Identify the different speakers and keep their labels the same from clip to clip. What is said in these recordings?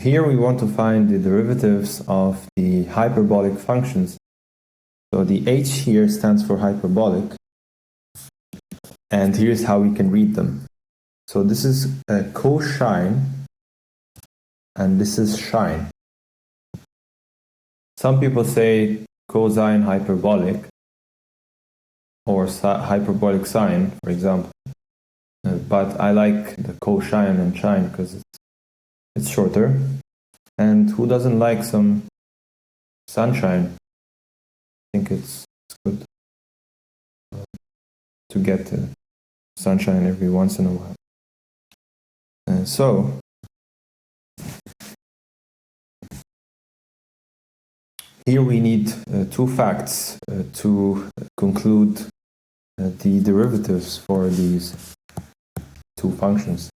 Speaker 1: here we want to find the derivatives of the hyperbolic functions. So the h here stands for hyperbolic, and here's how we can read them. So this is cosine, and this is sine. Some people say cosine hyperbolic, or hyperbolic sine, for example. But I like the cosine and sine because it's shorter. And who doesn't like some sunshine? I think it's good to get sunshine every once in a while. So here we need two facts to conclude the derivatives for these two functions.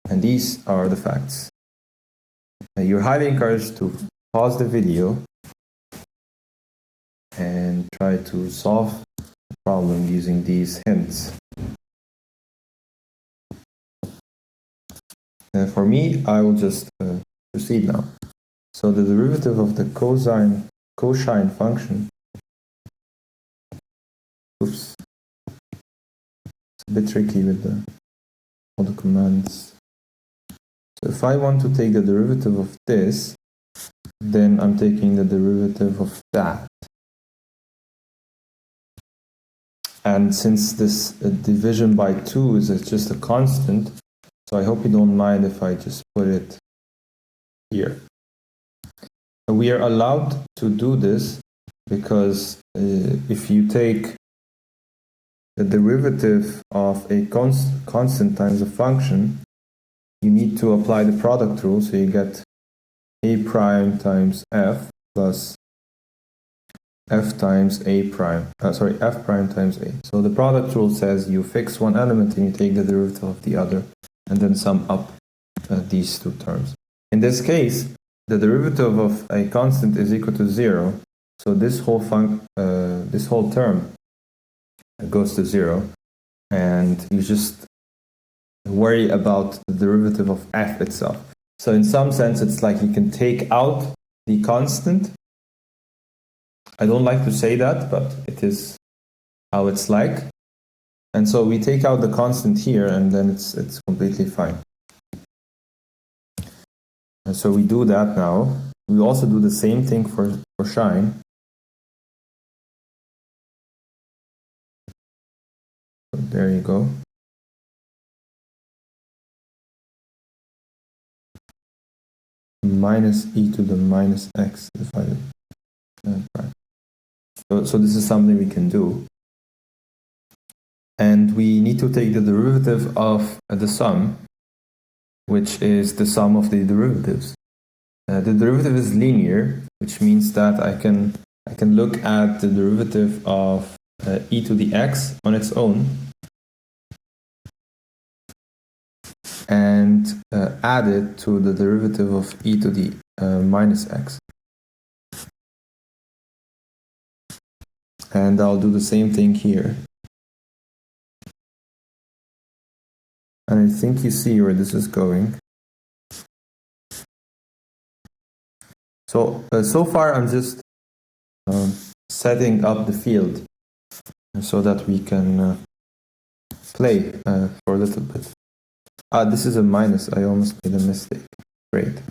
Speaker 1: And these are the facts. You're highly encouraged to pause the video and try to solve the problem using these hints. For me, I will just proceed now. So the derivative of the cosine function, oops, it's a bit tricky with all the commands. So if I want to take the derivative of this, then I'm taking the derivative of that. And since this division by 2 is just a constant, so I hope you don't mind if I just put it here. We are allowed to do this because if you take the derivative of a constant times a function, you need to apply the product rule, so you get a prime times f plus f times a prime, f prime times a. So the product rule says you fix one element and you take the derivative of the other and then sum up these two terms. In this case, the derivative of a constant is equal to 0, so this whole term goes to 0, and you just worry about the derivative of f itself. So in some sense, it's like you can take out the constant. I don't like to say that, but it is how it's like. And so we take out the constant here, and then it's completely fine. And so we do that now. We also do the same thing for sine. So there you go. Minus e to the minus x divided prime. So this is something we can do. And we need to take the derivative of the sum, which is the sum of the derivatives. The derivative is linear, which means that I can look at the derivative of e to the x on its own and add it to the derivative of e to the minus x. And I'll do the same thing here. And I think you see where this is going. So far I'm just setting up the field so that we can play for a little bit. This is a minus. I almost made a mistake. Great.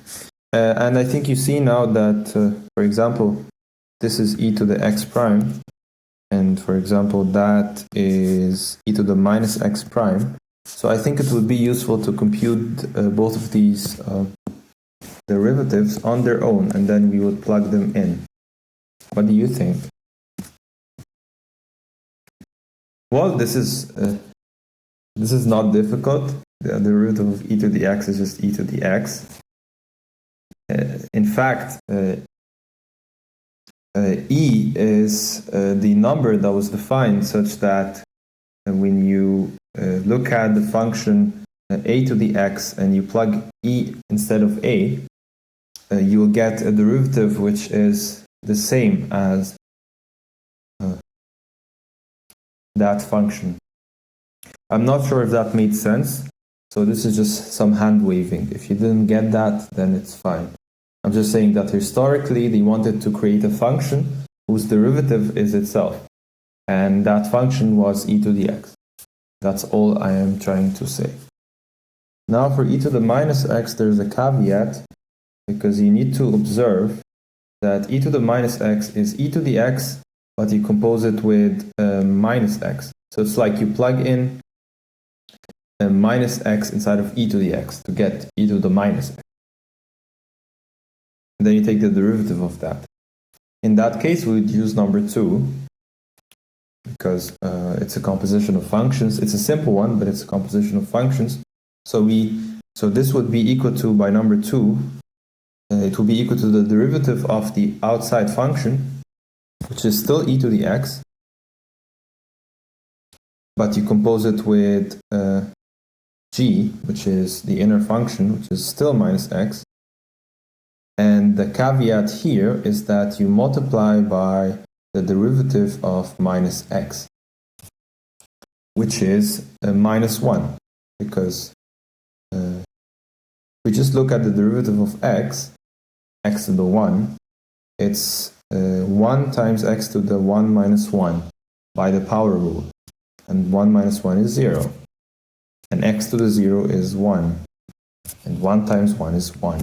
Speaker 1: And I think you see now that, for example, this is e to the x prime. And for example, that is e to the minus x prime. So I think it would be useful to compute both of these derivatives on their own, and then we would plug them in. What do you think? Well, this is not difficult. The derivative of e to the x is just e to the x. In fact, e is the number that was defined such that when you look at the function a to the x and you plug e instead of a, you will get a derivative which is the same as that function. I'm not sure if that made sense. So this is just some hand waving. If you didn't get that, then it's fine. I'm just saying that historically they wanted to create a function whose derivative is itself. And that function was e to the x. That's all I am trying to say. Now for e to the minus x, there's a caveat, because you need to observe that e to the minus x is e to the x, but you compose it with minus x. So it's like you plug in a minus x inside of e to the x to get e to the minus x. And then you take the derivative of that. In that case, we would use number 2, because it's a composition of functions. It's a simple one, but it's a composition of functions. So this would be equal to, by number 2, it will be equal to the derivative of the outside function, which is still e to the x, but you compose it with g, which is the inner function, which is still minus x. And the caveat here is that you multiply by the derivative of minus x, which is minus 1, because we just look at the derivative of x to the 1, it's 1 times x to the 1 minus 1 by the power rule, and 1 minus 1 is 0, and x to the 0 is 1, and 1 times 1 is 1.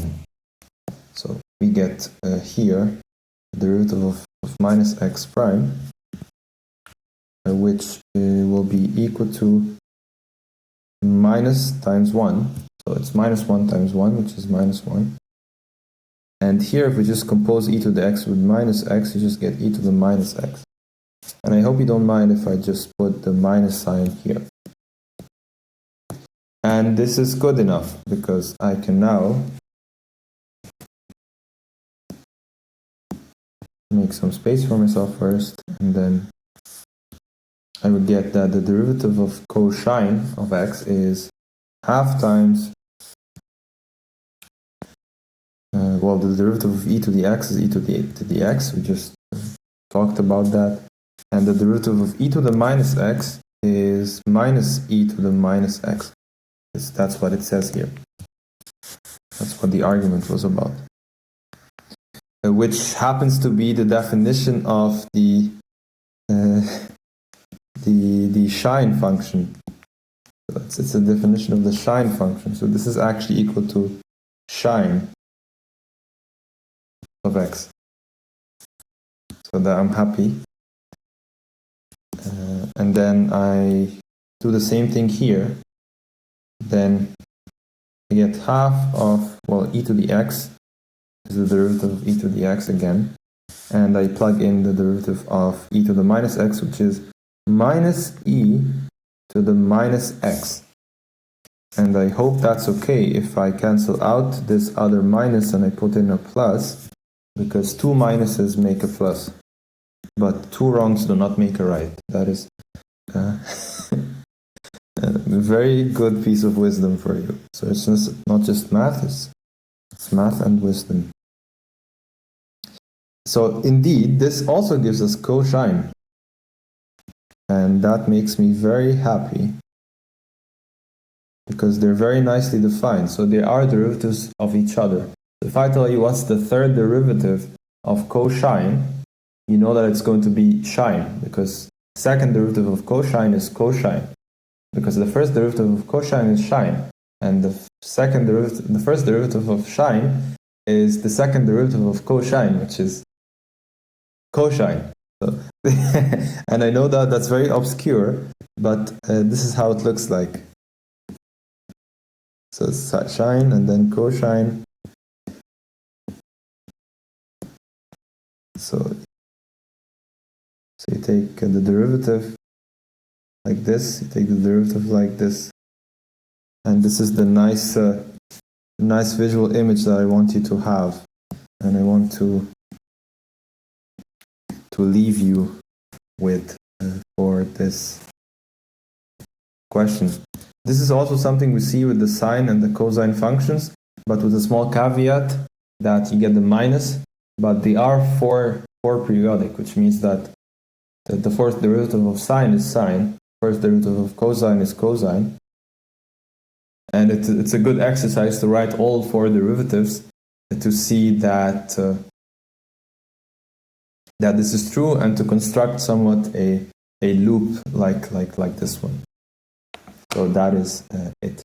Speaker 1: So we get here the derivative of minus x prime, which will be equal to minus times 1. So it's minus 1 times 1, which is minus 1. And here, if we just compose e to the x with minus x, you just get e to the minus x. And I hope you don't mind if I just put the minus sign here. And this is good enough, because I can now make some space for myself first, and then I would get that the derivative of cosine of x is half times, well, the derivative of e to the x is e to the x, we just talked about that, and the derivative of e to the minus x is minus e to the minus x. That's what it says here. That's what the argument was about. Which happens to be the definition of the sine function. So it's a definition of the sine function. So this is actually equal to sine of x. So that I'm happy. And then I do the same thing here. Then I get half of, well, e to the x is the derivative of e to the x again, and I plug in the derivative of e to the minus x, which is minus e to the minus x. And I hope that's okay if I cancel out this other minus and I put in a plus, because 2 minuses make a plus, but 2 wrongs do not make a right. That is a very good piece of wisdom for you. So it's not just math, it's math and wisdom. So indeed, this also gives us cosine, and that makes me very happy, because they're very nicely defined. So they are derivatives of each other. If I tell you what's the third derivative of cosine, you know that it's going to be sine, because the second derivative of cosine is cosine, because the first derivative of cosine is sine, and the first derivative of sine is the second derivative of cosine, which is cosine. So and I know that that's very obscure, but this is how it looks like. So it's sine and then cosine. So you take the derivative like this, you take the derivative like this, and this is the nice visual image that I want you to have, and I want to leave you with for this question. This is also something we see with the sine and the cosine functions, but with a small caveat that you get the minus, but they are four periodic, which means that the fourth derivative of sine is sine, first derivative of cosine is cosine, And it's a good exercise to write all four derivatives to see that that this is true, and to construct somewhat a loop like this one. So that is it.